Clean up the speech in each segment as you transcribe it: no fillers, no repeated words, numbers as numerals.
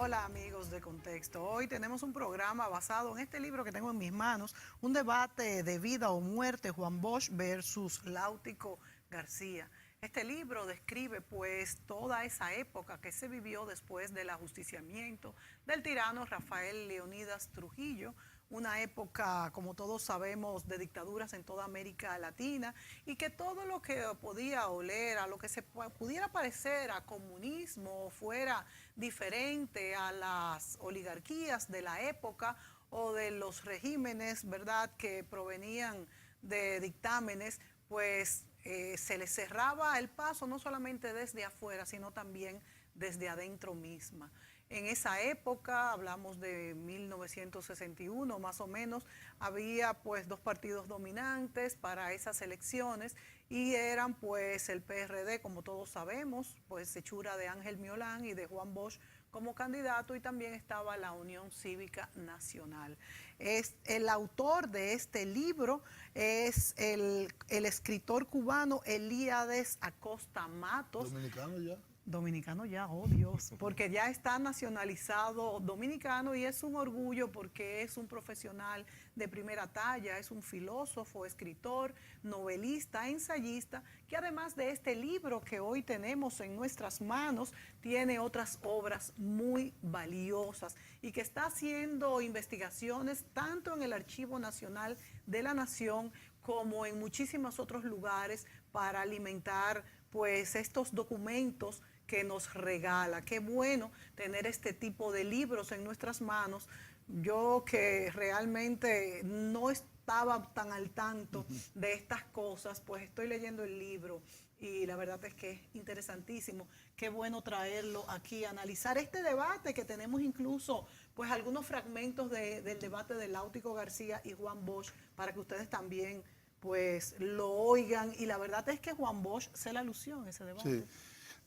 Hola amigos de Contexto. Hoy tenemos un programa basado en este libro que tengo en mis manos, un debate de vida o muerte, Juan Bosch versus Láutico García. Este libro describe pues toda esa época que se vivió después del ajusticiamiento del tirano Rafael Leónidas Trujillo, una época, como todos sabemos, de dictaduras en toda América Latina, y que todo lo que podía oler a lo que se pudiera parecer a comunismo fuera diferente a las oligarquías de la época o de los regímenes, ¿verdad?, que provenían de dictámenes, pues se les cerraba el paso no solamente desde afuera, sino también desde adentro misma. En esa época, hablamos de 1961 más o menos, había pues dos partidos dominantes para esas elecciones y eran pues el PRD, como todos sabemos, pues hechura de Ángel Miolán y de Juan Bosch como candidato, y también estaba la Unión Cívica Nacional. Es el autor de este libro es el escritor cubano Elíades Acosta Matos. Dominicano ya. Dominicano ya, oh Dios, porque ya está nacionalizado dominicano y es un orgullo porque es un profesional de primera talla, es un filósofo, escritor, novelista, ensayista, que además de este libro que hoy tenemos en nuestras manos, tiene otras obras muy valiosas y que está haciendo investigaciones tanto en el Archivo Nacional de la Nación como en muchísimos otros lugares para alimentar pues estos documentos que nos regala. Qué bueno tener este tipo de libros en nuestras manos. Yo que realmente no estaba tan al tanto de estas cosas, pues estoy leyendo el libro y la verdad es que es interesantísimo. Qué bueno traerlo aquí, analizar este debate que tenemos, incluso pues algunos fragmentos del debate de Láutico García y Juan Bosch para que ustedes también pues lo oigan, y la verdad es que Juan Bosch se la lució en ese debate. Sí.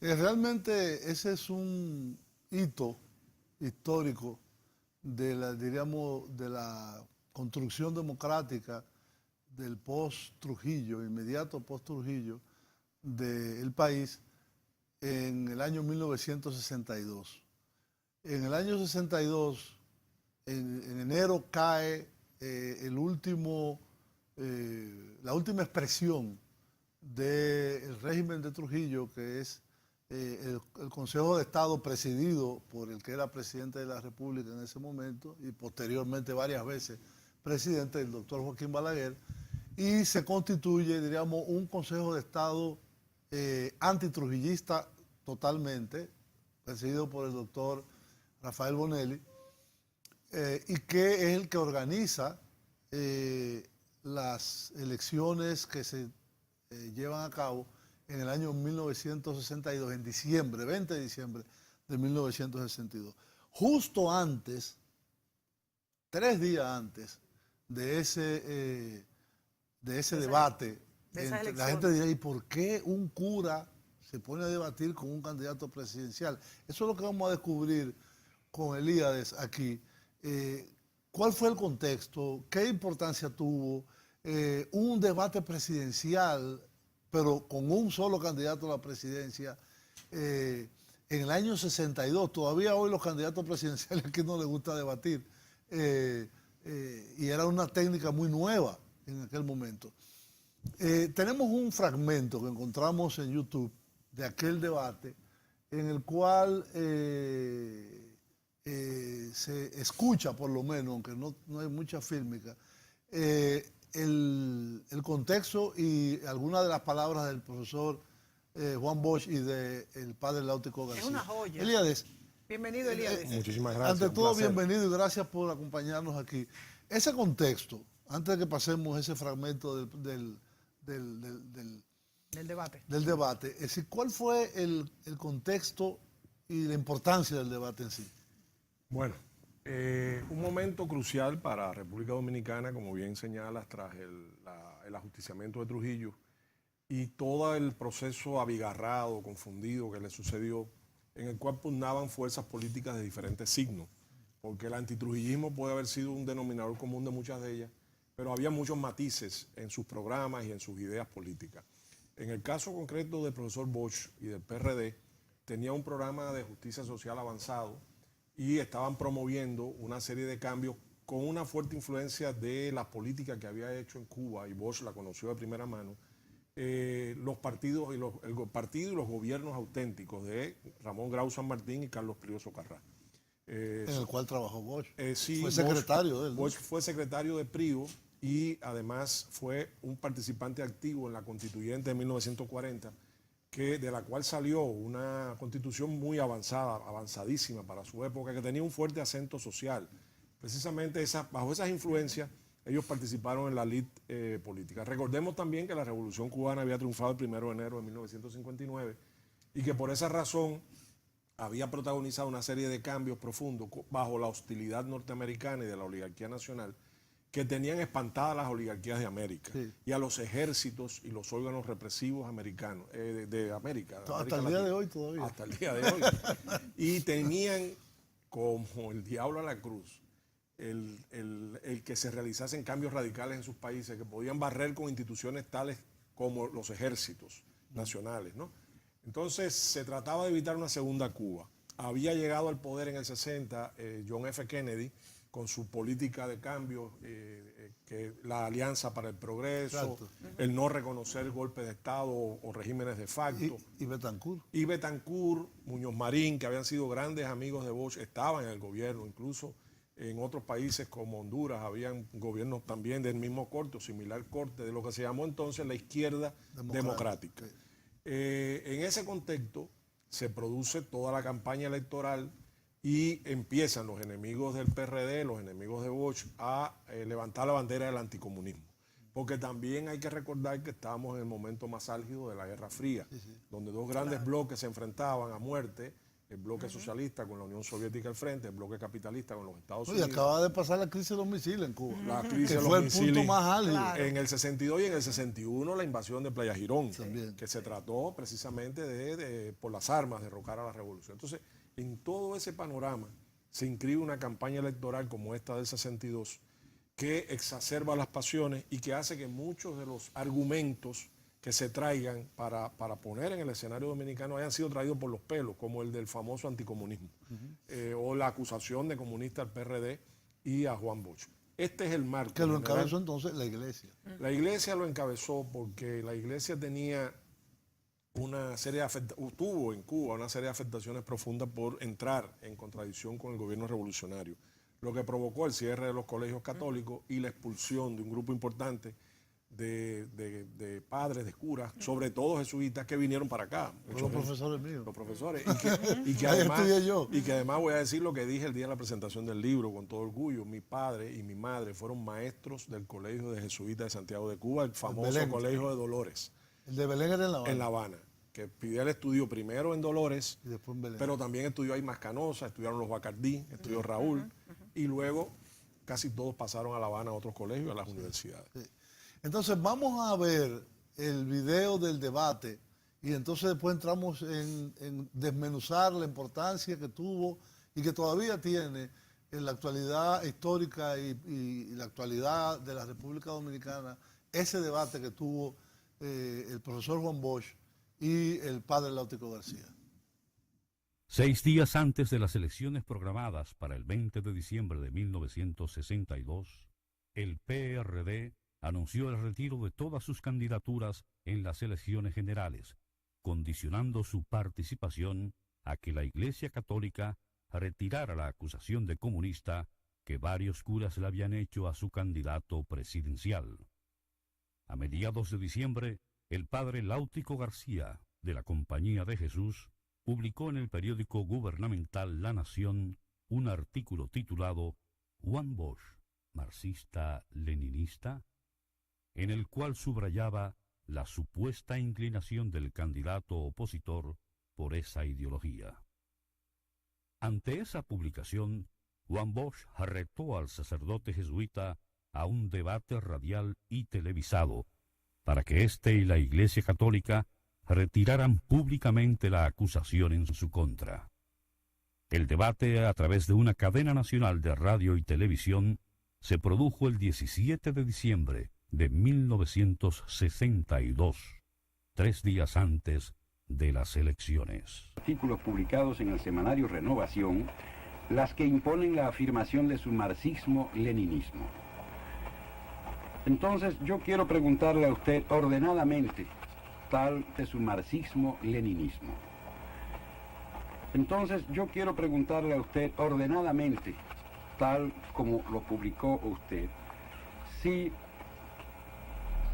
Realmente ese es un hito histórico de la, diríamos, de la construcción democrática del post-Trujillo, inmediato post-Trujillo del país en el año 1962. En el año 62, en enero, cae la última expresión del régimen de Trujillo, que es el Consejo de Estado presidido por el que era presidente de la República en ese momento y posteriormente varias veces presidente, el doctor Joaquín Balaguer, y se constituye, diríamos, un Consejo de Estado antitrujillista totalmente, presidido por el doctor Rafael Bonelli, y que es el que organiza las elecciones que se llevan a cabo en el año 1962, en diciembre, 20 de diciembre de 1962. Justo antes, 3 días antes de ese debate, la gente dirá, ¿y por qué un cura se pone a debatir con un candidato presidencial? Eso es lo que vamos a descubrir con Elíades aquí. ¿Cuál fue el contexto? ¿Qué importancia tuvo? Un debate presidencial, pero con un solo candidato a la presidencia, en el año 62. Todavía hoy los candidatos presidenciales aquí no les gusta debatir, y era una técnica muy nueva en aquel momento. Tenemos un fragmento que encontramos en YouTube de aquel debate en el cual se escucha, por lo menos, aunque no hay mucha fílmica, el contexto y algunas de las palabras del profesor Juan Bosch y del padre Láutico García. Es una joya. Elíades. Bienvenido, Elíades. Muchísimas gracias. Ante todo, bienvenido y gracias por acompañarnos aquí. Ese contexto, antes de que pasemos ese fragmento del debate. Es decir, ¿cuál fue el contexto y la importancia del debate en sí? Bueno, un momento crucial para República Dominicana, como bien señalas, tras el ajusticiamiento de Trujillo y todo el proceso abigarrado, confundido que le sucedió, en el cual pugnaban fuerzas políticas de diferentes signos, porque el antitrujillismo puede haber sido un denominador común de muchas de ellas, pero había muchos matices en sus programas y en sus ideas políticas. En el caso concreto del profesor Bosch y del PRD, tenía un programa de justicia social avanzado y estaban promoviendo una serie de cambios con una fuerte influencia de la política que había hecho en Cuba, y Bosch la conoció de primera mano, los partidos y el partido y los gobiernos auténticos de Ramón Grau San Martín y Carlos Prioso Carrá. En el cual trabajó Bosch. Sí, fue secretario de él, ¿no? Bosch fue secretario de Prio y además fue un participante activo en la constituyente de 1940, de la cual salió una constitución muy avanzada, avanzadísima para su época, que tenía un fuerte acento social. Precisamente bajo esas influencias, ellos participaron en la elite política. Recordemos también que la Revolución Cubana había triunfado el 1 de enero de 1959 y que por esa razón había protagonizado una serie de cambios profundos bajo la hostilidad norteamericana y de la oligarquía nacional, que tenían espantadas las oligarquías de América, sí, y a los ejércitos y los órganos represivos americanos, de América. Hasta el día de hoy todavía. Hasta el día de hoy. Y tenían como el diablo a la cruz el que se realizasen cambios radicales en sus países, que podían barrer con instituciones tales como los ejércitos nacionales, ¿no? Entonces se trataba de evitar una segunda Cuba. Había llegado al poder en el 60 John F. Kennedy, con su política de cambio, que la Alianza para el Progreso, exacto, el no reconocer golpes de Estado o regímenes de facto. Y Betancourt. Y Betancourt, Muñoz Marín, que habían sido grandes amigos de Bosch, estaban en el gobierno. Incluso en otros países como Honduras habían gobiernos también del mismo corte o similar corte, de lo que se llamó entonces la izquierda democrática. Sí. En ese contexto se produce toda la campaña electoral y empiezan los enemigos del PRD, los enemigos de Bosch, a levantar la bandera del anticomunismo. Porque también hay que recordar que estábamos en el momento más álgido de la Guerra Fría, sí, sí, donde dos grandes bloques se enfrentaban a muerte, el bloque socialista con la Unión Soviética al frente, el bloque capitalista con los Estados Unidos. Y acaba de pasar la crisis de los misiles en Cuba. La crisis que de los fue misiles, el punto más álgido. Claro. En el 62 y en el 61 la invasión de Playa Girón, también, que se trató precisamente por las armas, derrocar a la revolución. Entonces, en todo ese panorama se inscribe una campaña electoral como esta del 62 que exacerba las pasiones y que hace que muchos de los argumentos que se traigan para poner en el escenario dominicano hayan sido traídos por los pelos, como el del famoso anticomunismo, o la acusación de comunista al PRD y a Juan Bosch. Este es el marco. Que lo encabezó entonces la Iglesia. La Iglesia lo encabezó porque la Iglesia tenía tuvo en Cuba una serie de afectaciones profundas por entrar en contradicción con el gobierno revolucionario, lo que provocó el cierre de los colegios católicos y la expulsión de un grupo importante de padres, de curas, sobre todo jesuitas, que vinieron para acá. Los profesores míos. Los profesores. Y que además voy a decir lo que dije el día de la presentación del libro, con todo orgullo. Mi padre y mi madre fueron maestros del Colegio de Jesuitas de Santiago de Cuba, el famoso Colegio de Dolores. El de Belén era en La Habana. En La Habana, que Fidel estudió primero en Dolores, y después en Belén. Pero también estudió ahí Mascanosa, estudiaron los Bacardí, estudió Raúl, y luego casi todos pasaron a La Habana a otros colegios, a las universidades. Sí. Entonces vamos a ver el video del debate y entonces después entramos en desmenuzar la importancia que tuvo y que todavía tiene en la actualidad histórica y la actualidad de la República Dominicana, ese debate que tuvo el profesor Juan Bosch y el padre Láutico García. 6 días antes de las elecciones programadas para el 20 de diciembre de 1962, el PRD anunció el retiro de todas sus candidaturas en las elecciones generales, condicionando su participación a que la Iglesia Católica retirara la acusación de comunista que varios curas le habían hecho a su candidato presidencial. A mediados de diciembre, el padre Láutico García, de la Compañía de Jesús, publicó en el periódico gubernamental La Nación un artículo titulado «Juan Bosch, marxista-leninista», en el cual subrayaba la supuesta inclinación del candidato opositor por esa ideología. Ante esa publicación, Juan Bosch retó al sacerdote jesuita a un debate radial y televisado para que éste y la Iglesia Católica retiraran públicamente la acusación en su contra. El debate, a través de una cadena nacional de radio y televisión, se produjo el 17 de diciembre de 1962, 3 días antes de las elecciones. Artículos publicados en el semanario Renovación las que imponen la afirmación de su marxismo-leninismo. Entonces yo quiero preguntarle a usted ordenadamente, tal de su marxismo-leninismo. Entonces yo quiero preguntarle a usted ordenadamente, tal como lo publicó usted, si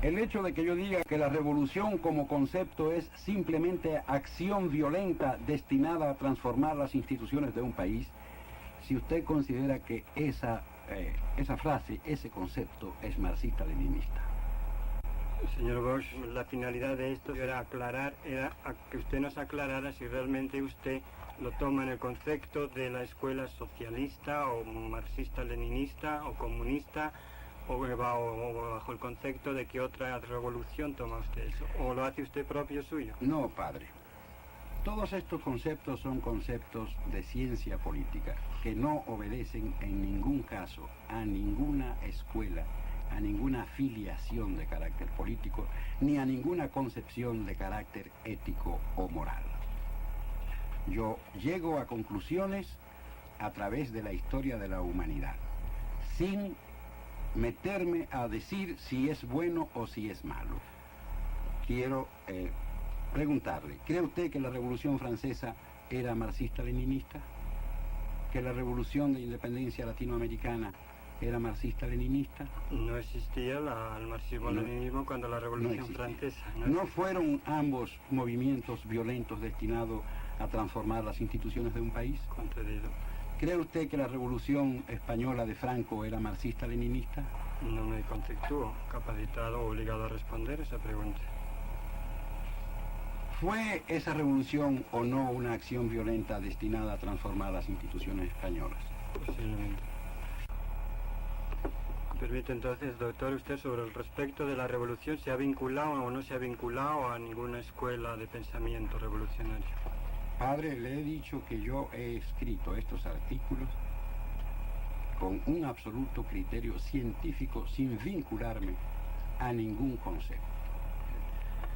el hecho de que yo diga que la revolución como concepto es simplemente acción violenta destinada a transformar las instituciones de un país, si usted considera que esa frase, ese concepto es marxista-leninista. Señor Bosch, la finalidad de esto era que usted nos aclarara si realmente usted lo toma en el concepto de la escuela socialista o marxista-leninista o comunista o bajo el concepto de que otra revolución toma usted eso, o lo hace usted propio suyo. No, padre. Todos estos conceptos son conceptos de ciencia política que no obedecen en ningún caso a ninguna escuela, a ninguna filiación de carácter político, ni a ninguna concepción de carácter ético o moral. Yo llego a conclusiones a través de la historia de la humanidad, sin meterme a decir si es bueno o si es malo. Quiero preguntarle, ¿cree usted que la Revolución Francesa era marxista-leninista? ¿Que la Revolución de Independencia Latinoamericana era marxista-leninista? No existía el marxismo-leninismo cuando la Revolución Francesa. ¿No fueron ambos movimientos violentos destinados a transformar las instituciones de un país? Concedido. ¿Cree usted que la Revolución Española de Franco era marxista-leninista? No me conceptúo capacitado o obligado a responder esa pregunta. ¿Fue esa revolución o no una acción violenta destinada a transformar las instituciones españolas? Posiblemente. Permite entonces, doctor, usted sobre el respecto de la revolución, ¿se ha vinculado o no se ha vinculado a ninguna escuela de pensamiento revolucionario? Padre, le he dicho que yo he escrito estos artículos con un absoluto criterio científico sin vincularme a ningún concepto.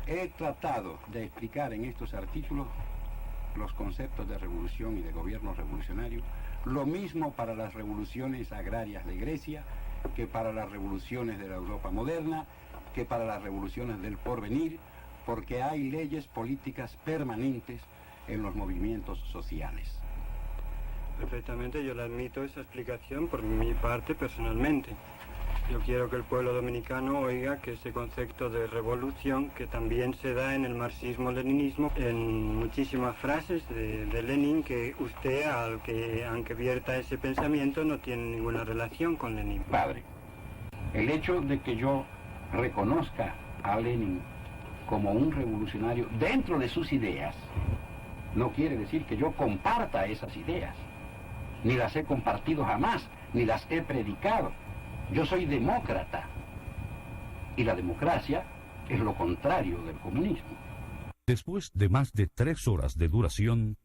He tratado de explicar en estos artículos los conceptos de revolución y de gobierno revolucionario, lo mismo para las revoluciones agrarias de Grecia, que para las revoluciones de la Europa moderna, que para las revoluciones del porvenir, porque hay leyes políticas permanentes en los movimientos sociales. Perfectamente, yo le admito esa explicación por mi parte personalmente. Yo quiero que el pueblo dominicano oiga que ese concepto de revolución, que también se da en el marxismo-leninismo, en muchísimas frases de Lenin, que usted, aunque vierta ese pensamiento, no tiene ninguna relación con Lenin. Padre, el hecho de que yo reconozca a Lenin como un revolucionario dentro de sus ideas, no quiere decir que yo comparta esas ideas, ni las he compartido jamás, ni las he predicado. Yo soy demócrata, y la democracia es lo contrario del comunismo. Después de más de 3 horas de duración,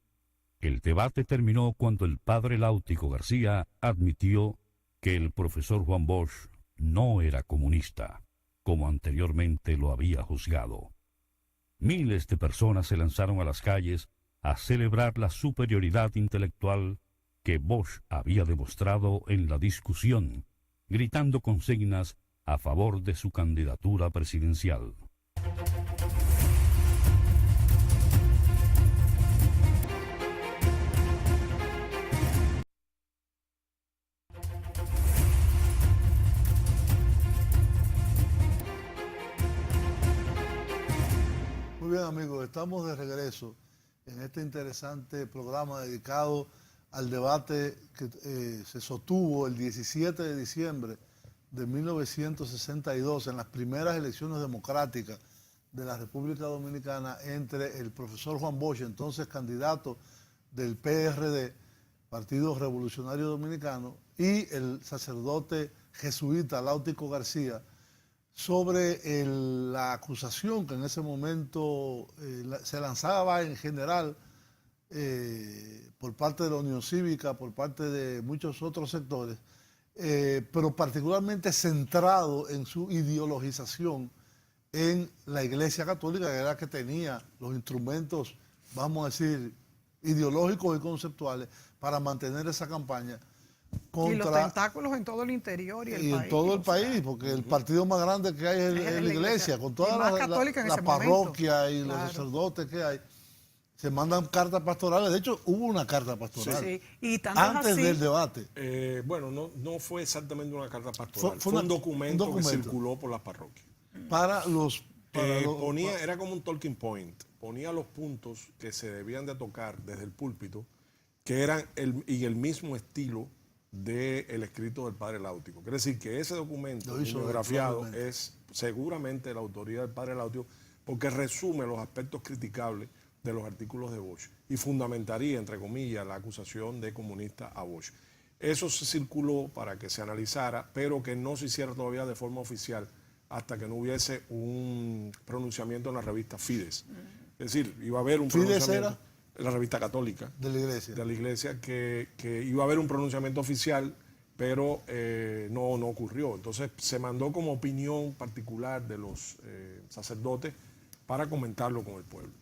el debate terminó cuando el padre Láutico García admitió que el profesor Juan Bosch no era comunista, como anteriormente lo había juzgado. Miles de personas se lanzaron a las calles a celebrar la superioridad intelectual que Bosch había demostrado en la discusión, gritando consignas a favor de su candidatura presidencial. Muy bien, amigos, estamos de regreso en este interesante programa dedicado al debate que se sostuvo el 17 de diciembre de 1962 en las primeras elecciones democráticas de la República Dominicana entre el profesor Juan Bosch, entonces candidato del PRD, Partido Revolucionario Dominicano, y el sacerdote jesuita Láutico García, sobre la acusación que en ese momento se lanzaba en general por parte de la Unión Cívica, por parte de muchos otros sectores, pero particularmente centrado en su ideologización en la Iglesia Católica, que era la que tenía los instrumentos, vamos a decir, ideológicos y conceptuales para mantener esa campaña Y los tentáculos en todo el interior y el país. en todo el país, porque el partido más grande que hay es la iglesia, con todas las parroquias y los sacerdotes que hay. Se mandan cartas pastorales. De hecho, hubo una carta pastoral antes del debate. Bueno, no fue exactamente una carta pastoral. Fue un documento que circuló por las parroquias. Para los... Era como un talking point. Ponía los puntos que se debían de tocar desde el púlpito, que eran el mismo estilo del escrito del padre Láutico. Quiere decir que ese documento bibliografiado es seguramente la autoría del padre Láutico, porque resume los aspectos criticables de los artículos de Bosch y fundamentaría, entre comillas, la acusación de comunista a Bosch. Eso se circuló para que se analizara, pero que no se hiciera todavía de forma oficial hasta que no hubiese un pronunciamiento en la revista Fides. Es decir, iba a haber un pronunciamiento en la revista católica de la iglesia, que iba a haber un pronunciamiento oficial, pero no ocurrió. Entonces se mandó como opinión particular de los sacerdotes para comentarlo con el pueblo.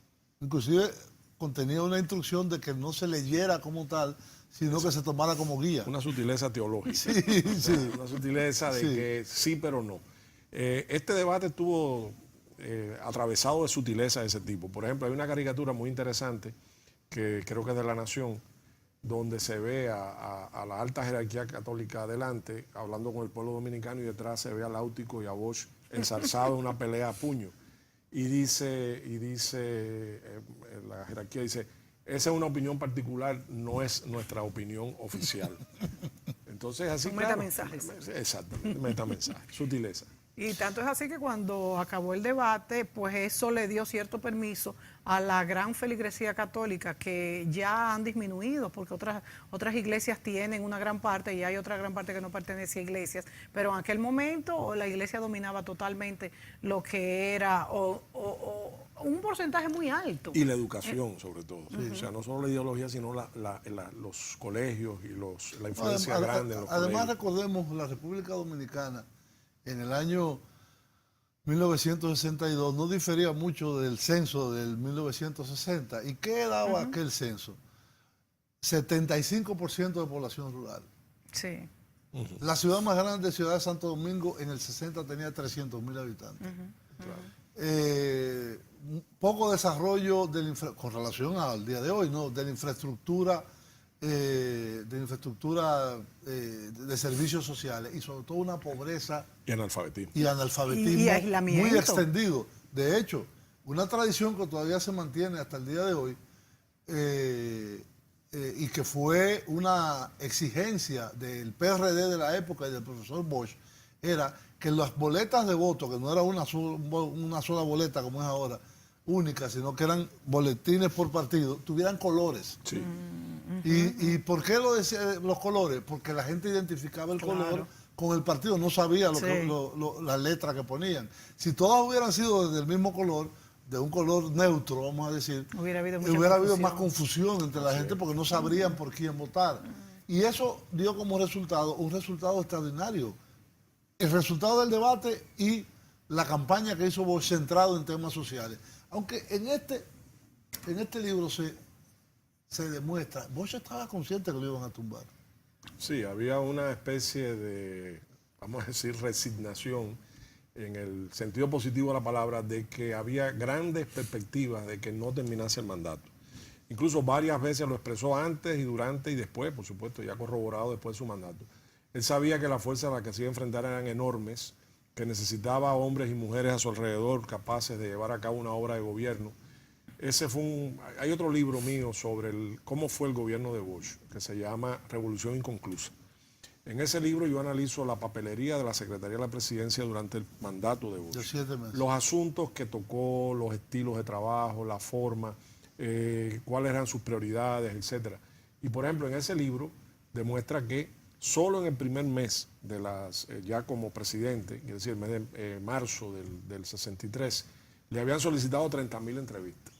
Inclusive contenía una instrucción de que no se leyera como tal, sino que se tomara como guía. Una sutileza teológica. Sí. Una sutileza de que sí, pero no. Este debate estuvo atravesado de sutileza de ese tipo. Por ejemplo, hay una caricatura muy interesante que creo que es de La Nación, donde se ve a la alta jerarquía católica adelante, hablando con el pueblo dominicano, y detrás se ve a Láutico y a Bosch enzarzados en una pelea a puño. Y dice la jerarquía dice, esa es una opinión particular, no es nuestra opinión oficial. Entonces así, metamensajes. Exactamente, metamensajes, sutileza. Y tanto es así que cuando acabó el debate, pues eso le dio cierto permiso a la gran feligresía católica, que ya han disminuido, porque otras iglesias tienen una gran parte y hay otra gran parte que no pertenece a iglesias, pero en aquel momento la iglesia dominaba totalmente lo que era un porcentaje muy alto. Y la educación, sobre todo. O sea, no solo la ideología, sino los colegios y la influencia grande en los además, colegios. recordemos, la República Dominicana en el año 1962 no difería mucho del censo del 1960. ¿Y qué daba aquel censo? 75% de población rural. Sí. La ciudad más grande, Ciudad de Santo Domingo, en el 60 tenía 300.000 habitantes. Poco desarrollo con relación al día de hoy, ¿no? De la infraestructura, de servicios sociales, y sobre todo una pobreza y analfabetismo y aislamiento muy extendido. De hecho, una tradición que todavía se mantiene hasta el día de hoy, y que fue una exigencia del PRD de la época y del profesor Bosch, era que las boletas de voto, que no era una sola boleta como es ahora, única, sino que eran boletines por partido, tuvieran colores. Sí. ¿Y por qué lo decía los colores? Porque la gente identificaba el color con el partido, no sabía las letras que ponían. Si todas hubieran sido del mismo color, de un color neutro, vamos a decir, hubiera habido más confusión entre la gente, porque no sabrían por quién votar. Y eso dio como resultado un resultado extraordinario. El resultado del debate y la campaña que hizo Bosch centrado en temas sociales. Aunque en este libro se demuestra, Bosch estaba consciente que lo iban a tumbar. Sí, había una especie de, vamos a decir, resignación, en el sentido positivo de la palabra, de que había grandes perspectivas de que no terminase el mandato. Incluso varias veces lo expresó antes y durante y después, por supuesto, ya corroborado después de su mandato. Él sabía que las fuerzas a las que se iba a enfrentar eran enormes, que necesitaba hombres y mujeres a su alrededor capaces de llevar a cabo una obra de gobierno. Hay otro libro mío sobre cómo fue el gobierno de Bosch, que se llama Revolución Inconclusa. En ese libro yo analizo la papelería de la Secretaría de la Presidencia durante el mandato de Bosch. De 7 meses. Los asuntos que tocó, los estilos de trabajo, la forma, cuáles eran sus prioridades, etc. Y por ejemplo, en ese libro demuestra que solo en el primer mes de ya como presidente, es decir, el mes de marzo del 63, le habían solicitado 30.000 entrevistas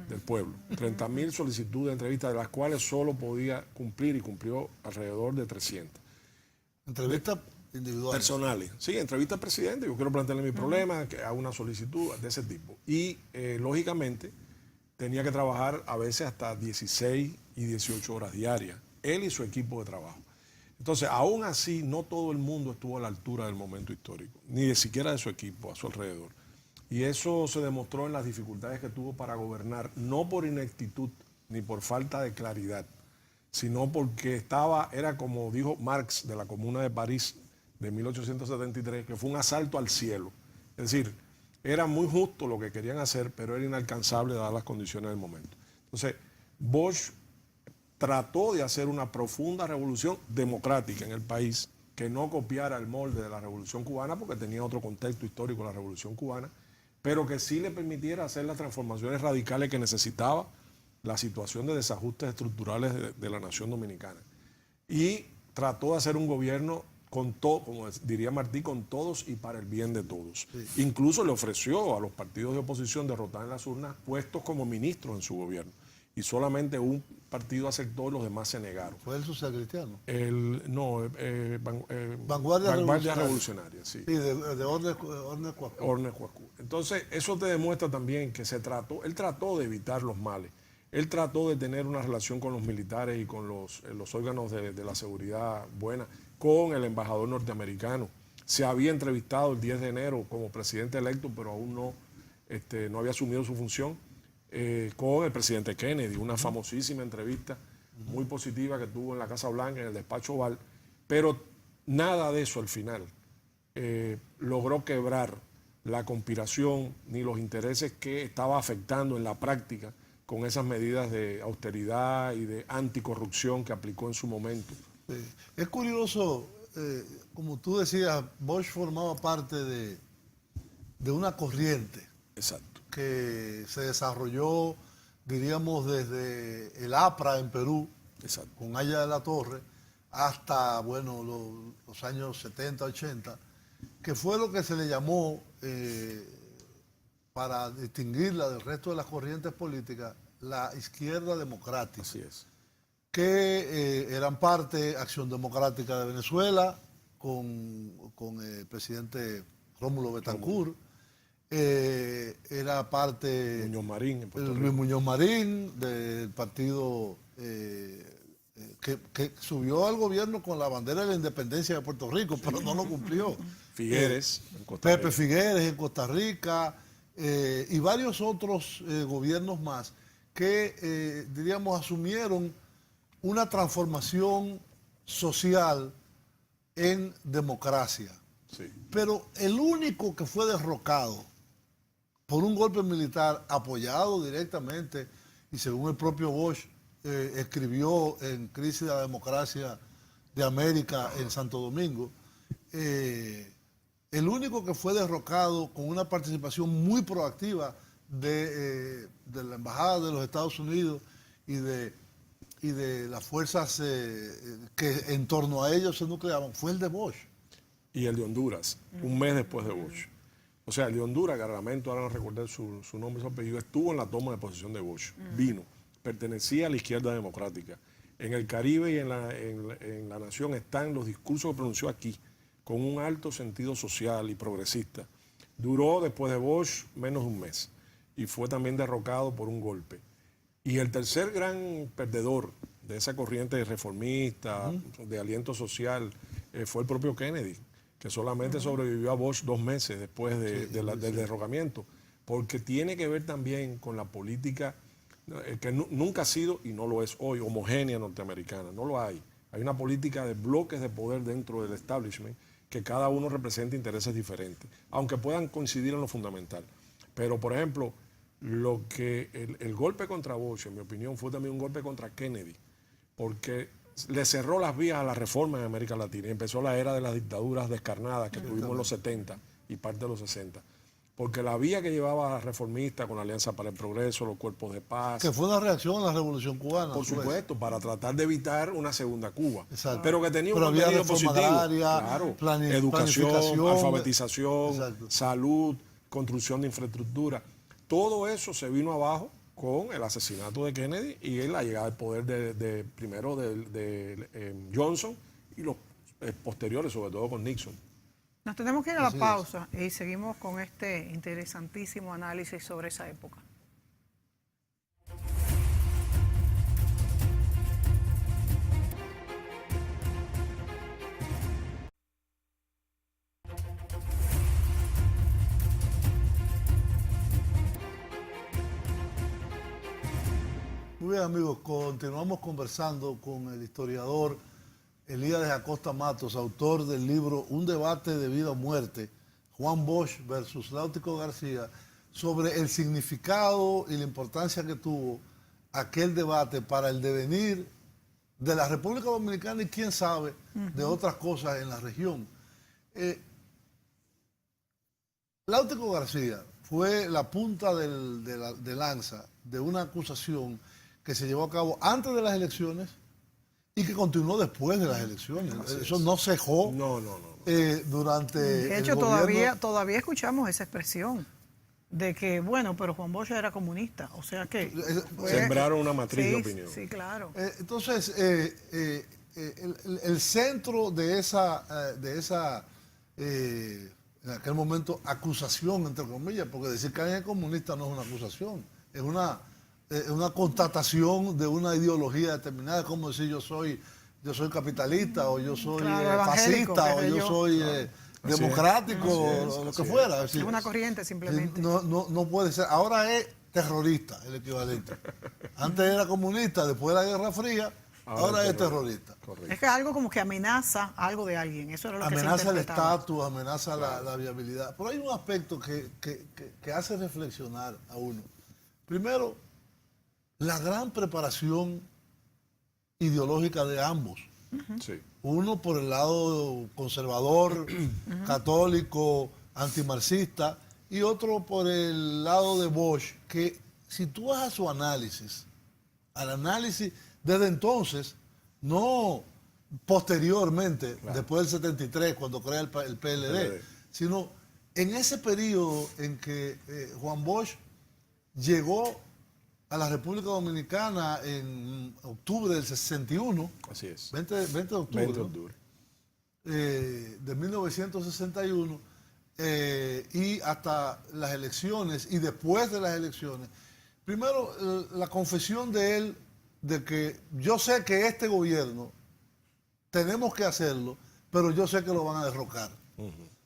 del pueblo. 30.000 solicitudes de entrevistas, de las cuales solo podía cumplir y cumplió alrededor de 300. Entrevistas individuales. Personales. Sí, entrevistas al presidente. Yo quiero plantearle mi problema, que haga una solicitud de ese tipo. Y lógicamente tenía que trabajar a veces hasta 16 y 18 horas diarias, él y su equipo de trabajo. Entonces, aún así, no todo el mundo estuvo a la altura del momento histórico, ni de siquiera de su equipo a su alrededor. Y eso se demostró en las dificultades que tuvo para gobernar, no por ineptitud ni por falta de claridad, sino porque era como dijo Marx de la Comuna de París de 1873, que fue un asalto al cielo. Es decir, era muy justo lo que querían hacer, pero era inalcanzable dadas las condiciones del momento. Entonces, Bosch trató de hacer una profunda revolución democrática en el país, que no copiara el molde de la Revolución Cubana, porque tenía otro contexto histórico la Revolución Cubana, pero que sí le permitiera hacer las transformaciones radicales que necesitaba la situación de desajustes estructurales de la nación dominicana. Y trató de hacer un gobierno con todo, como diría Martí, con todos y para el bien de todos. Sí. Incluso le ofreció a los partidos de oposición derrotados en las urnas puestos como ministros en su gobierno. Y solamente un partido aceptó y los demás se negaron. ¿Fue el socialcristiano? Vanguardia Revolucionaria, sí. Sí, de Orne Cuacú. Entonces, eso te demuestra también que él trató de evitar los males. Él trató de tener una relación con los militares y con los órganos de la seguridad buena, con el embajador norteamericano. Se había entrevistado el 10 de enero como presidente electo, pero aún no había asumido su función, con el presidente Kennedy, una famosísima entrevista muy positiva que tuvo en la Casa Blanca, en el despacho Oval, pero nada de eso al final logró quebrar la conspiración ni los intereses que estaba afectando en la práctica con esas medidas de austeridad y de anticorrupción que aplicó en su momento. Sí. Es curioso, como tú decías, Bosch formaba parte de una corriente. Exacto. Que se desarrolló, diríamos, desde el APRA en Perú, exacto, con Aya de la Torre, hasta, bueno, los años 70, 80, que fue lo que se le llamó, para distinguirla del resto de las corrientes políticas, la izquierda democrática. Así es. Que eran parte Acción Democrática de Venezuela, con el presidente Rómulo Betancourt, era parte Muñoz Marín, en Puerto Rico. Luis Muñoz Marín, del partido que subió al gobierno con la bandera de la independencia de Puerto Rico, pero no lo cumplió. Figueres, en Costa Rica. Pepe Figueres en Costa Rica, y varios otros gobiernos más que, diríamos, asumieron una transformación social en democracia. Sí. Pero el único que fue derrocado por un golpe militar apoyado directamente, y según el propio Bosch escribió en Crisis de la Democracia de América en Santo Domingo, el único que fue derrocado con una participación muy proactiva de la Embajada de los Estados Unidos y de las fuerzas que en torno a ellos se nucleaban, fue el de Bosch. Y el de Honduras, un mes después de Bosch. O sea, el de Honduras, Gargamento, ahora no recordé su nombre y su apellido, estuvo en la toma de posesión de Bosch. Vino, pertenecía a la izquierda democrática. En el Caribe y en la nación están los discursos que pronunció aquí, con un alto sentido social y progresista. Duró después de Bosch menos de un mes y fue también derrocado por un golpe. Y el tercer gran perdedor de esa corriente reformista, de aliento social, fue el propio Kennedy, que solamente sobrevivió a Bosch 2 meses después del derrocamiento, porque tiene que ver también con la política que nunca ha sido, y no lo es hoy, homogénea norteamericana. No lo hay. Hay una política de bloques de poder dentro del establishment que cada uno representa intereses diferentes, aunque puedan coincidir en lo fundamental. Pero, por ejemplo, el golpe contra Bosch, en mi opinión, fue también un golpe contra Kennedy, porque le cerró las vías a la reforma en América Latina y empezó la era de las dictaduras descarnadas que tuvimos en los 70 y parte de los 60. Porque la vía que llevaba reformista con la Alianza para el Progreso, los cuerpos de paz... Que fue una reacción a la Revolución Cubana. Por supuesto, para tratar de evitar una segunda Cuba. Exacto. Pero que tenía un contenido positivo. Agraria, claro, educación, alfabetización, salud, construcción de infraestructura. Todo eso se vino abajo con el asesinato de Kennedy y la llegada al poder primero de Johnson y los posteriores, sobre todo con Nixon. Nos tenemos que ir a la pausa y seguimos con este interesantísimo análisis sobre esa época. Muy bien, amigos, continuamos conversando con el historiador Elías Acosta Matos, autor del libro Un debate de vida o muerte, Juan Bosch versus Láutico García, sobre el significado y la importancia que tuvo aquel debate para el devenir de la República Dominicana y quién sabe de otras cosas en la región. Láutico García fue la punta de lanza de una acusación que se llevó a cabo antes de las elecciones y que continuó después de las elecciones. Eso no cejó durante de hecho, el gobierno. todavía escuchamos esa expresión de que, bueno, pero Juan Bosch era comunista. O sea que... Sembraron una matriz de opinión. Sí, claro. Entonces, el centro de esa en aquel momento, acusación, entre comillas, porque decir que alguien es comunista no es una acusación, es una constatación de una ideología determinada, es como decir yo soy capitalista, o yo soy fascista, o yo soy democrático, o lo que fuera. Es una corriente simplemente. No puede ser. Ahora es terrorista el equivalente. Antes era comunista, después de la Guerra Fría, ahora es terrorista. Correcto. Es que algo como que amenaza algo de alguien. Eso era lo que amenaza el estatus, amenaza la viabilidad. Pero hay un aspecto que hace reflexionar a uno. Primero, la gran preparación ideológica de ambos. Sí. Uno por el lado conservador, católico, antimarxista, y otro por el lado de Bosch, que si tú vas a su análisis, al análisis desde entonces, no posteriormente, después del 73, cuando crea el PLD, sino en ese periodo en que Juan Bosch llegó a la República Dominicana en octubre del 61. Así es. 20 de octubre. 20 de octubre. De 1961 y hasta las elecciones y después de las elecciones. Primero, la confesión de él de que yo sé que este gobierno tenemos que hacerlo, pero yo sé que lo van a derrocar.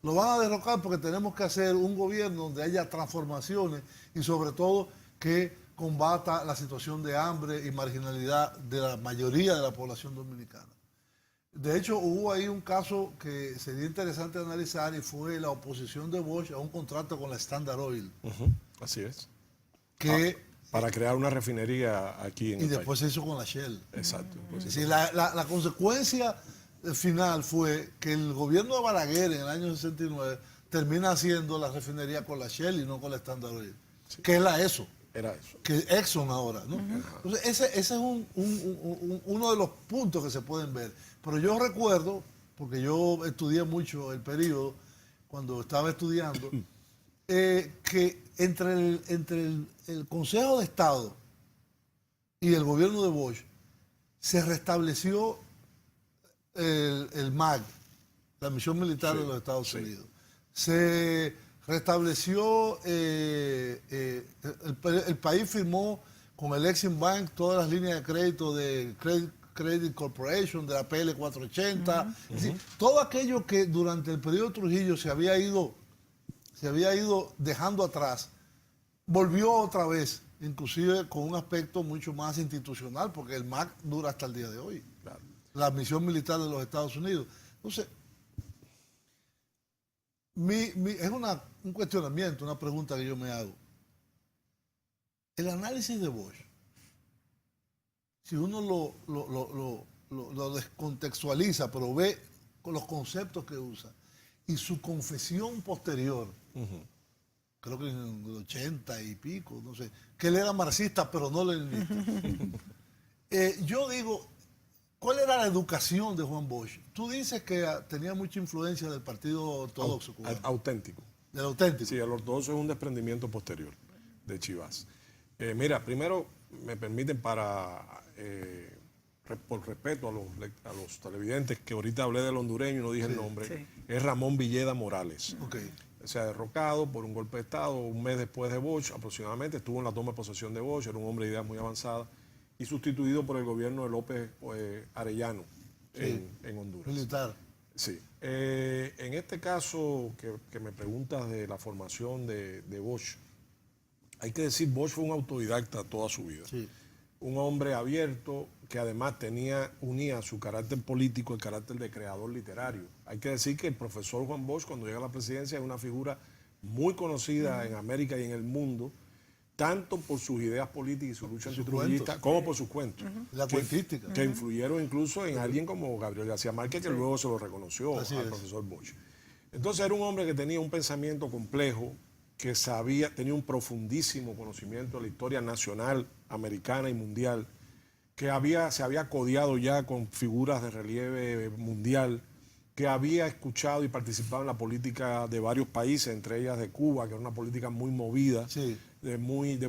Lo van a derrocar porque tenemos que hacer un gobierno donde haya transformaciones y sobre todo que combata la situación de hambre y marginalidad de la mayoría de la población dominicana. De hecho, hubo ahí un caso que sería interesante analizar y fue la oposición de Bosch a un contrato con la Standard Oil. Así es. Que, para crear una refinería aquí en el país. Y después se hizo con la Shell. Exacto. Es decir, la consecuencia final fue que el gobierno de Balaguer en el año 69 termina haciendo la refinería con la Shell y no con la Standard Oil. Sí. Que es la ESO. Era eso. Que es Exxon ahora, ¿no? Entonces, ese es uno de los puntos que se pueden ver. Pero yo recuerdo, porque yo estudié mucho el periodo, cuando estaba estudiando, que entre el Consejo de Estado y el gobierno de Bosch se restableció el MAG, la misión militar de los Estados Unidos. Se restableció, el país firmó con el Exim Bank todas las líneas de crédito de Credit Corporation, de la PL 480, es decir, todo aquello que durante el periodo de Trujillo se había ido dejando atrás, volvió otra vez, inclusive con un aspecto mucho más institucional, porque el MAC dura hasta el día de hoy, claro. La misión militar de los Estados Unidos. Entonces, es un cuestionamiento, una pregunta que yo me hago. El análisis de Bosch, si uno lo descontextualiza, pero ve con los conceptos que usa, y su confesión posterior, creo que en el 80 y pico, no sé, que él era marxista, pero no leninista. Yo digo, ¿cuál era la educación de Juan Bosch? Tú dices que tenía mucha influencia del partido ortodoxo cubano. Auténtico. Del auténtico. Sí, el ortodoxo es un desprendimiento posterior de Chivas. Mira, primero me permiten por respeto a los televidentes, que ahorita hablé del hondureño y no dije el nombre, es Ramón Villeda Morales. Se ha derrocado por un golpe de Estado un mes después de Bosch, aproximadamente, estuvo en la toma de posesión de Bosch, era un hombre de ideas muy avanzadas, y sustituido por el gobierno de López Arellano en Honduras. Militar. Sí. En este caso que me preguntas de la formación de Bosch, hay que decir, Bosch fue un autodidacta toda su vida. Sí. un hombre abierto que además unía su carácter político el carácter de creador literario. Hay que decir que el profesor Juan Bosch, cuando llega a la presidencia, es una figura muy conocida en América y en el mundo, tanto por sus ideas políticas y su lucha antitrujillista, como por sus cuentos. La cuentística. Que influyeron incluso en alguien como Gabriel García Márquez, que luego se lo reconoció al profesor Bosch. Entonces era un hombre que tenía un pensamiento complejo, que tenía un profundísimo conocimiento de la historia nacional, americana y mundial, que se había codiado ya con figuras de relieve mundial, que había escuchado y participado en la política de varios países, entre ellas de Cuba, que era una política muy movida, de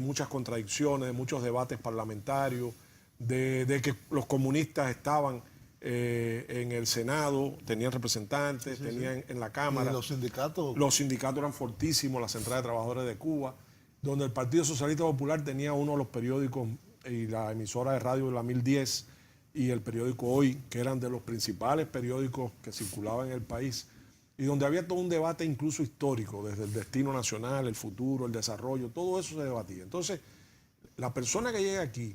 muchas contradicciones, de muchos debates parlamentarios, de que los comunistas estaban en el Senado, tenían representantes, tenían en la Cámara. ¿Y los sindicatos? Los sindicatos eran fortísimos, la Central de Trabajadores de Cuba, donde el Partido Socialista Popular tenía uno de los periódicos y la emisora de radio de la 1010 y el periódico Hoy, que eran de los principales periódicos que circulaban en el país, y donde había todo un debate incluso histórico, desde el destino nacional, el futuro, el desarrollo, todo eso se debatía. Entonces, la persona que llega aquí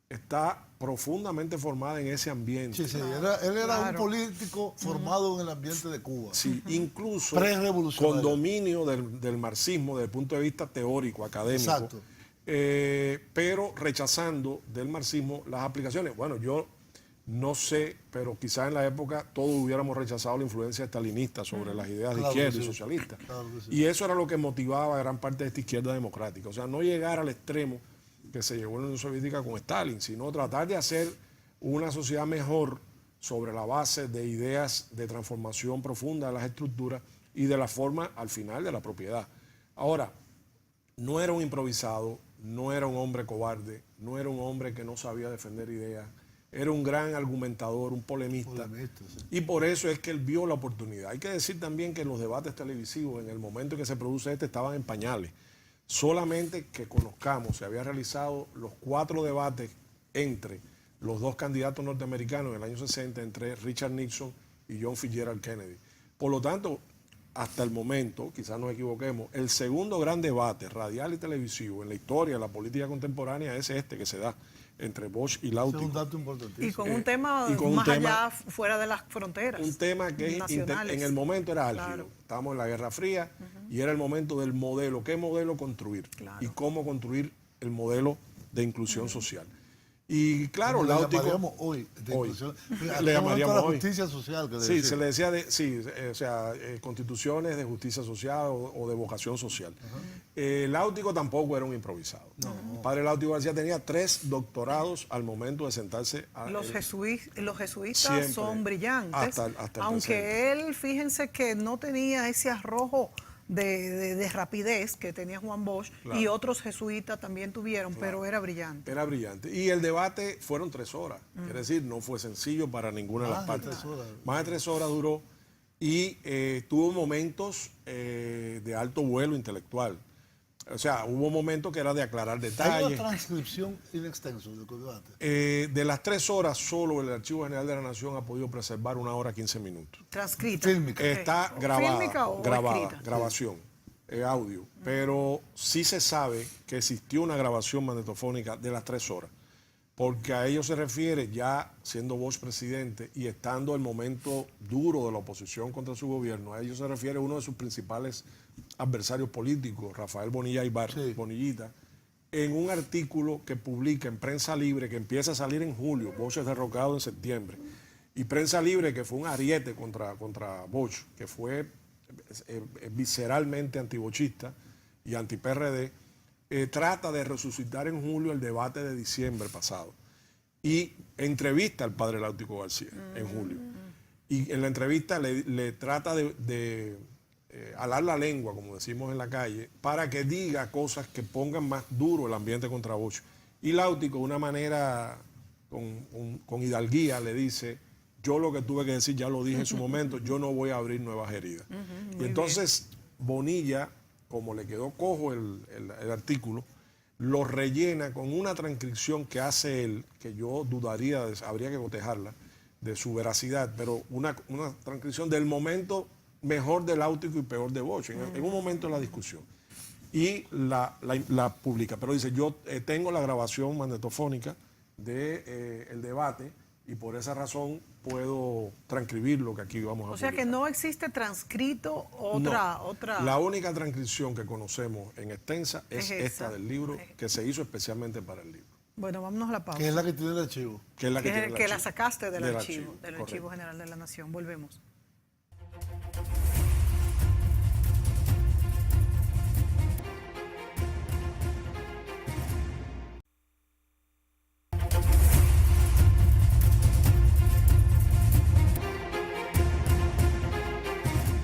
está profundamente formada en ese ambiente. Sí, él era un político formado en el ambiente de Cuba. Sí, incluso Pre-revolucionario. con dominio del marxismo desde el punto de vista teórico, académico. Exacto. Pero rechazando del marxismo las aplicaciones. Bueno, yo no sé, pero quizás en la época todos hubiéramos rechazado la influencia stalinista sobre las ideas de izquierda y socialistas. Claro que sí. Y eso era lo que motivaba a gran parte de esta izquierda democrática. O sea, no llegar al extremo que se llegó en la Unión Soviética con Stalin, sino tratar de hacer una sociedad mejor sobre la base de ideas de transformación profunda de las estructuras y de la forma, al final, de la propiedad. Ahora, no era un improvisado, no era un hombre cobarde, no era un hombre que no sabía defender ideas, era un gran argumentador, un polemista. Y por eso es que él vio la oportunidad. Hay que decir también que los debates televisivos, en el momento en que se produce estaban en pañales. Solamente que conozcamos, se había realizado los 4 debates entre los 2 candidatos norteamericanos en el año 60, entre Richard Nixon y John Fitzgerald Kennedy. Por lo tanto, hasta el momento, quizás nos equivoquemos, el segundo gran debate radial y televisivo en la historia de la política contemporánea es este que se da entre Bosch y Láutico. Es un dato importantísimo. Y con un tema más allá, fuera de las fronteras. Un tema que en el momento era álgido. Claro. Estábamos en la Guerra Fría y era el momento del modelo. ¿Qué modelo construir? Claro. Y cómo construir el modelo de inclusión social. Y claro, le llamaríamos hoy, de inclusión. Le llamaríamos la hoy. Justicia social. Que sí, se le decía, constituciones de justicia social o de vocación social. Láutico tampoco era un improvisado. El padre Láutico García tenía 3 doctorados al momento de sentarse. Los jesuitas siempre, son brillantes, hasta aunque él, fíjense que no tenía ese arrojo de rapidez que tenía Juan Bosch, y otros jesuitas también tuvieron, pero era brillante. Era brillante. Y el debate fueron 3 horas. Quiere decir, no fue sencillo para ninguna de las partes. Más de 3 horas duró y tuvo momentos de alto vuelo intelectual. O sea, hubo momentos que era de aclarar detalles. ¿Hay una transcripción in extenso del debate? De las 3 horas, solo el Archivo General de la Nación ha podido preservar 1 hora 15 minutos. Transcrita. Fílmica. Está grabada, ¿Fílmica o escrita? Grabación, audio. Pero sí se sabe que existió una grabación magnetofónica de las 3 horas. Porque a ello se refiere, ya siendo Bosch presidente y estando el momento duro de la oposición contra su gobierno, a ello se refiere uno de sus principales adversarios políticos, Rafael Bonilla Ibar, Bonillita, en un artículo que publica en Prensa Libre, que empieza a salir en julio. Bosch es derrocado en septiembre. Y Prensa Libre, que fue un ariete contra Bosch, que fue visceralmente antibochista y anti-PRD, trata de resucitar en julio el debate de diciembre pasado. Y entrevista al padre Láutico García en julio. Y en la entrevista le trata de alar la lengua, como decimos en la calle, para que diga cosas que pongan más duro el ambiente contra Bosch. Y Láutico, de una manera con hidalguía, le dice: yo lo que tuve que decir ya lo dije en su momento, yo no voy a abrir nuevas heridas. Y entonces Bonilla, como le quedó cojo el artículo, lo rellena con una transcripción que hace él, que yo dudaría, habría que cotejarla, de su veracidad, pero una transcripción del momento mejor de Láutico y peor de Bosch, en un momento de la discusión. Y la publica, pero dice: yo tengo la grabación magnetofónica del debate y por esa razón puedo transcribir lo que aquí vamos a O sea que publicar. no existe transcrito No. otra. La única transcripción que conocemos en extensa es Es esa. esta del libro, que se hizo especialmente para el libro, Bueno, vámonos a la pausa. Que es la que tiene el archivo. que es la que tiene el Que la archivo. sacaste del Del archivo correcto. general de la Nación. Volvemos.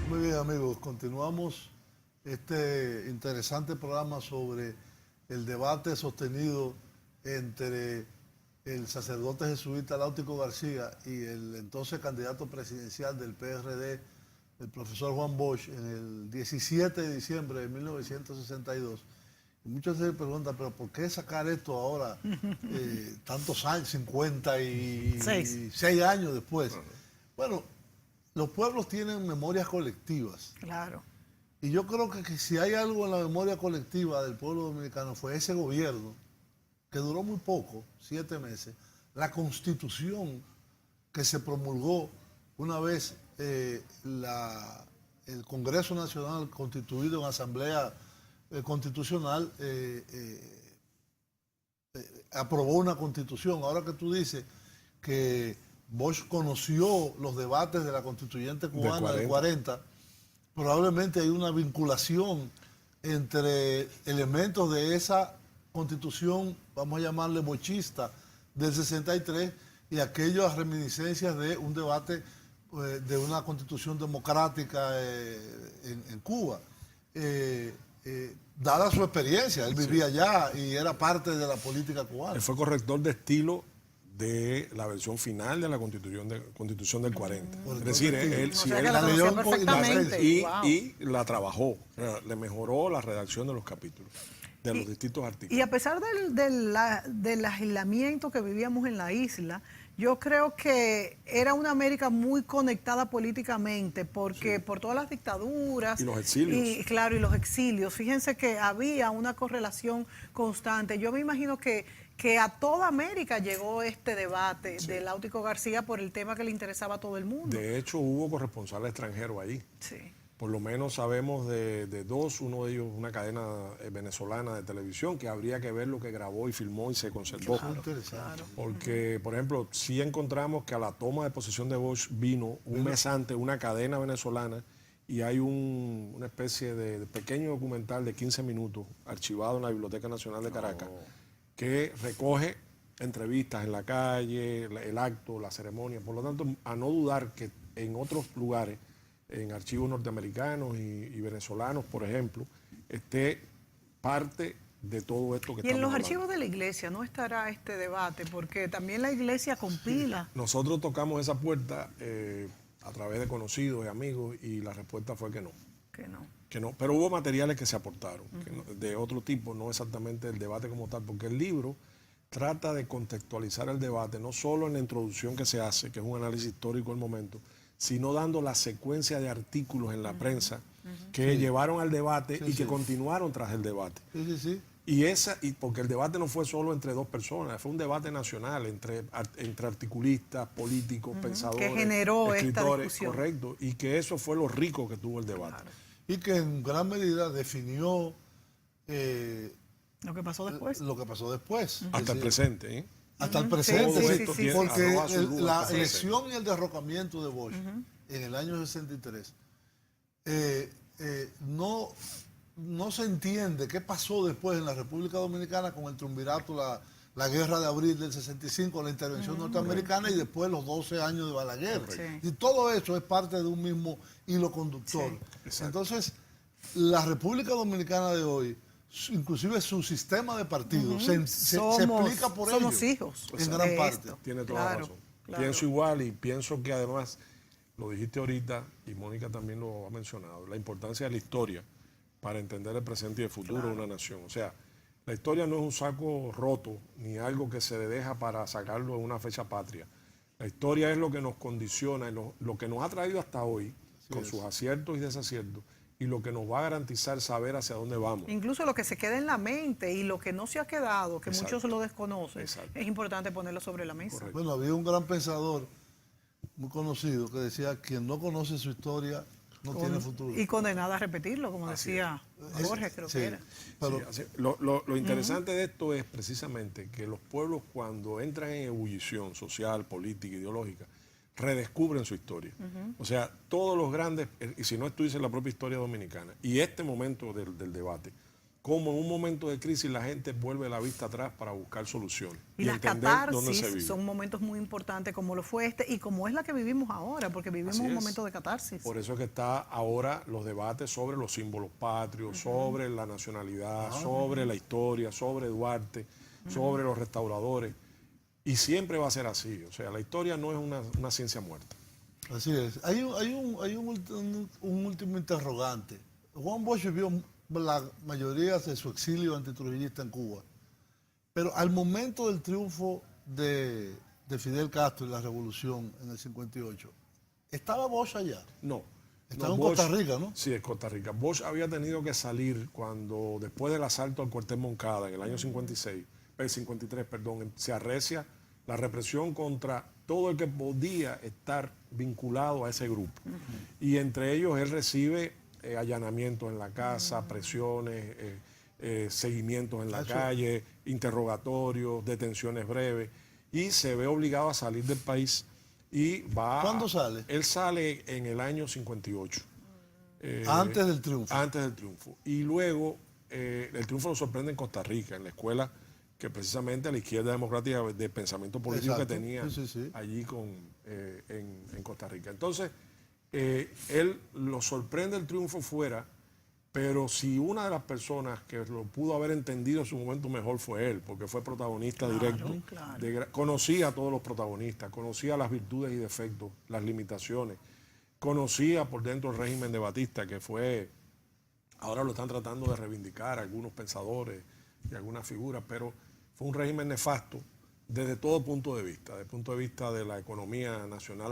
Muy bien, amigos, continuamos este interesante programa sobre el debate sostenido entre el sacerdote jesuita Láutico García y el entonces candidato presidencial del PRD, el profesor Juan Bosch, en el 17 de diciembre de 1962. Y muchos se preguntan, pero ¿por qué sacar esto ahora, tantos años, 56 años después? Bueno, los pueblos tienen memorias colectivas. Claro. Y yo creo que si hay algo en la memoria colectiva del pueblo dominicano fue ese gobierno, que duró muy poco, 7 meses, la constitución que se promulgó una vez el Congreso Nacional constituido en Asamblea Constitucional aprobó una constitución. Ahora que tú dices que Bosch conoció los debates de la constituyente cubana del 40, probablemente hay una vinculación entre elementos de esa constitución, vamos a llamarle bochista, del 63 y aquellas reminiscencias de un debate de una constitución democrática en Cuba. Dada su experiencia, él vivía allá y era parte de la política cubana. Él fue corrector de estilo de la versión final de la Constitución del 40. Es decir, él, O si sea él que la leyó conocía perfectamente. y, Wow. y la trabajó, le mejoró la redacción de los capítulos, de los distintos artículos. Y a pesar del aislamiento que vivíamos en la isla, yo creo que era una América muy conectada políticamente, porque por todas las dictaduras. Y los exilios. Y claro, y los exilios. Fíjense que había una correlación constante. Yo me imagino que a toda América llegó este debate de Láutico García por el tema que le interesaba a todo el mundo. De hecho, hubo corresponsales extranjeros ahí. Sí. Por lo menos sabemos de dos, uno de ellos una cadena venezolana de televisión, que habría que ver lo que grabó y filmó y se conservó. Interesante. Porque, por ejemplo, sí encontramos que a la toma de posesión de Bosch vino un mes antes una cadena venezolana y hay una especie de pequeño documental de 15 minutos archivado en la Biblioteca Nacional de Caracas que recoge entrevistas en la calle, el acto, la ceremonia. Por lo tanto, a no dudar que en otros lugares, en archivos norteamericanos y venezolanos, por ejemplo, esté parte de todo esto que Y en los estamos hablando. archivos de la iglesia no estará este debate, porque también la iglesia compila. Nosotros tocamos esa puerta a través de conocidos y amigos y la respuesta fue que no. Que no. Que no. Pero hubo materiales que se aportaron, de otro tipo, no exactamente el debate como tal, porque el libro trata de contextualizar el debate, no solo en la introducción que se hace, que es un análisis histórico del momento, sino dando la secuencia de artículos en la prensa que llevaron al debate y que continuaron tras el debate. Sí. Y porque el debate no fue solo entre dos personas, fue un debate nacional entre articulistas, políticos, pensadores, que generó esta escritores, discusión. correcto, y que eso fue lo rico que tuvo el debate. Y que en gran medida definió Lo que pasó después. lo que pasó después. Es Hasta el decir, presente, ¿eh? Hasta el presente. Sí, sí, sí, sí, sí. Porque arroba su luz la hasta el elección y el derrocamiento de Bosch en el año 63 no se entiende qué pasó después en la República Dominicana con el triunvirato, la guerra de abril del 65, la intervención norteamericana y después los 12 años de Balaguer. Sí. Y todo eso es parte de un mismo hilo conductor. Entonces, la República Dominicana de hoy, inclusive su sistema de partidos, se explica por ello. Somos hijos en gran de parte. esto. Tiene toda la Claro, razón. claro. Pienso igual y pienso que además, lo dijiste ahorita y Mónica también lo ha mencionado, la importancia de la historia para entender el presente y el futuro de una nación. O sea, la historia no es un saco roto ni algo que se deja para sacarlo en una fecha patria. La historia es lo que nos condiciona, lo que nos ha traído hasta hoy, con sus aciertos y desaciertos, y lo que nos va a garantizar saber hacia dónde vamos. Incluso lo que se queda en la mente y lo que no se ha quedado, que Exacto. muchos lo desconocen, Exacto. es importante ponerlo sobre la mesa. Correcto. Bueno, había un gran pensador muy conocido que decía, quien no conoce su historia no tiene futuro. Y condenada a repetirlo, como decía Borges, creo Sí, que era. pero Sí, así- lo interesante de esto es precisamente que los pueblos, cuando entran en ebullición social, política, ideológica, redescubren su historia. O sea, todos los grandes, y si no estudias la propia historia dominicana, y este momento del debate, como en un momento de crisis la gente vuelve la vista atrás para buscar soluciones Y las entender dónde se catarsis vive. son momentos muy importantes, como lo fue este, y como es la que vivimos ahora, porque vivimos Así un es. momento de catarsis. Por eso es que está ahora los debates sobre los símbolos patrios, sobre la nacionalidad, sobre la historia, sobre Duarte, sobre los restauradores. Y siempre va a ser así. O sea, la historia no es una ciencia muerta. así es. Hay un último interrogante. Juan Bosch vivió la mayoría de su exilio antitrujillista en Cuba, pero al momento del triunfo de Fidel Castro y la revolución en el 58, ¿estaba Bosch allá? No. Estaba en Bosch- Costa Rica, ¿no? Sí, en Costa Rica. Bosch había tenido que salir cuando, después del asalto al cuartel Moncada en el año 53, perdón, se arrecia la represión contra todo el que podía estar vinculado a ese grupo. Y entre ellos él recibe allanamientos en la casa, presiones, seguimientos en la calle, interrogatorios, detenciones breves, y se ve obligado a salir del país y va... ¿Cuándo sale? Él sale en el año 58. Antes del triunfo. Antes del triunfo. Y luego el triunfo lo sorprende en Costa Rica, en la escuela que precisamente la izquierda democrática de pensamiento político Exacto. que tenía Sí. allí en Costa Rica. Entonces, él lo sorprende el triunfo fuera, pero si una de las personas que lo pudo haber entendido en su momento mejor fue él, porque fue protagonista directo. claro. Conocía a todos los protagonistas, conocía las virtudes y defectos, las limitaciones, conocía por dentro el régimen de Batista, que fue, ahora lo están tratando de reivindicar algunos pensadores y algunas figuras, pero fue un régimen nefasto desde todo punto de vista, desde el punto de vista de la economía nacional,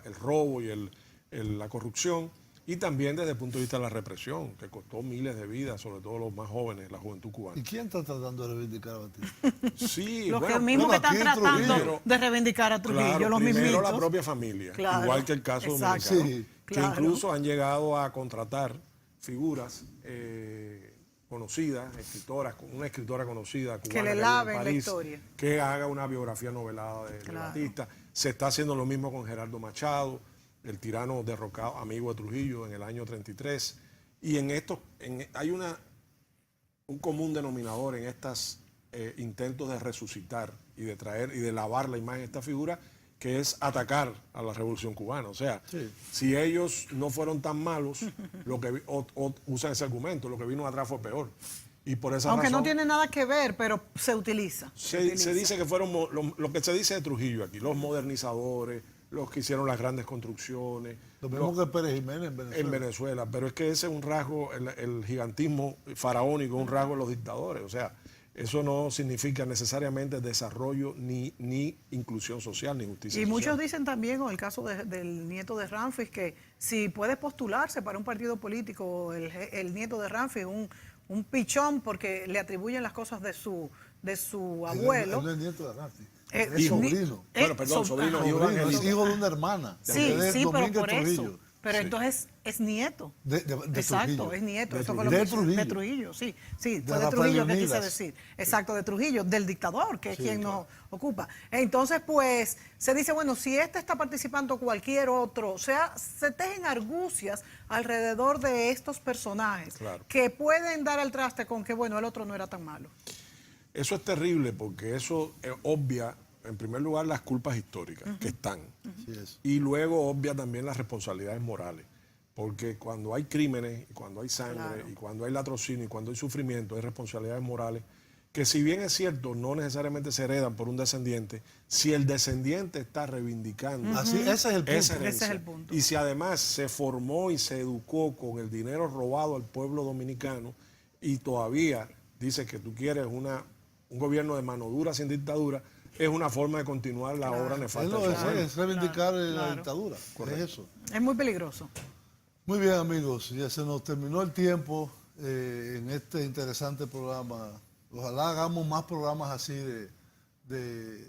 el robo y la corrupción, y también desde el punto de vista de la represión, que costó miles de vidas, sobre todo los más jóvenes, la juventud ¿Y cubana. quién está tratando de reivindicar a Batista? Sí, Los bueno, que mismos bueno, que están aquí en tratando Trujillo. de reivindicar a Trujillo, claro, los primero mismitos. la propia familia, Claro, igual que el caso exacto. dominicano, Sí, que claro. incluso han llegado a contratar figuras conocidas, escritoras, una escritora conocida cubana Que le vive en laven la París, historia. que haga una biografía novelada de Claro. Batista. Se está haciendo lo mismo con Gerardo Machado, el tirano derrocado, amigo de Trujillo en el año 33. Y en esto hay un común denominador en estos intentos de resucitar y de traer y de lavar la imagen de esta figura, que es atacar a la Revolución Cubana. O sea, si ellos no fueron tan malos, o usan ese argumento, lo que vino atrás fue peor. Y por esa Aunque razón no tiene nada que ver, pero se utiliza. se dice que fueron lo que se dice de Trujillo aquí, los modernizadores, los que hicieron las grandes construcciones. Lo mismo que Pérez Jiménez en Venezuela. En Venezuela, pero es que ese es un rasgo, el gigantismo faraónico, un rasgo de los dictadores. O sea, eso no significa necesariamente desarrollo ni inclusión social, ni justicia Y social. muchos dicen también, con el caso del nieto de Ramfis, que si puede postularse para un partido político, el nieto de Ramfis, un pichón, porque le atribuyen las cosas de su abuelo. Él no es nieto de Rafi. Eh, Es hijo. sobrino. Bueno, perdón, sobrino, hijo Sobrino, evangélico. es hijo de una hermana. Sí, que es sí, pero Domínguez por Trujillo. eso. Pero entonces es nieto. De Exacto, Trujillo. es nieto. De Eso Trujillo. fue lo De que- Trujillo. de Trujillo, sí. Sí, De fue de Rafael Trujillo que quise Leonidas. decir. Exacto, de Trujillo, del dictador, que es Sí, quien claro. nos ocupa. Entonces, pues, se dice, bueno, si este está participando cualquier otro, o sea, se tejen argucias alrededor de estos personajes Claro. que pueden dar al traste con que, bueno, el otro no era tan malo. Eso es terrible porque eso obvia, en primer lugar, las culpas históricas que están. Así es. Y luego obvia también las responsabilidades morales. Porque cuando hay crímenes, y cuando hay sangre, Claro. y cuando hay latrocinio, y cuando hay sufrimiento, hay responsabilidades morales que, si bien es cierto, no necesariamente se heredan por un descendiente, si el descendiente está reivindicando Así, ese es el punto. esa Ese herencia, es el punto. y si además se formó y se educó con el dinero robado al pueblo dominicano y todavía dice que tú quieres un gobierno de mano dura sin dictadura, es una forma de continuar la obra Es, nefasta. lo del es, pueblo. es reivindicar la claro. dictadura. Es eso. Es muy peligroso. Muy bien, amigos, ya se nos terminó el tiempo en este interesante programa. Ojalá hagamos más programas así de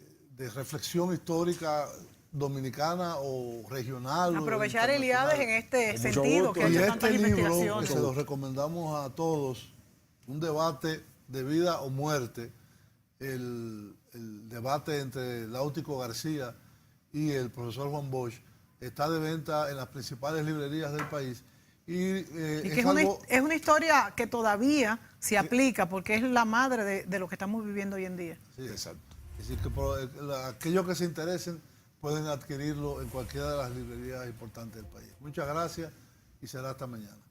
reflexión histórica dominicana o regional. Aprovechar o Eliades en este Con mucho sentido, gusto. que ha y hecho este tantas libro, que investigaciones. se lo recomendamos a todos, un debate de vida o muerte, el debate entre Láutico García y el profesor Juan Bosch, está de venta en las principales librerías del país. Y que es una historia que todavía se aplica porque es la madre de lo que estamos viviendo hoy en día. Sí, exacto. Es decir, que aquellos que se interesen pueden adquirirlo en cualquiera de las librerías importantes del país. Muchas gracias y será hasta mañana.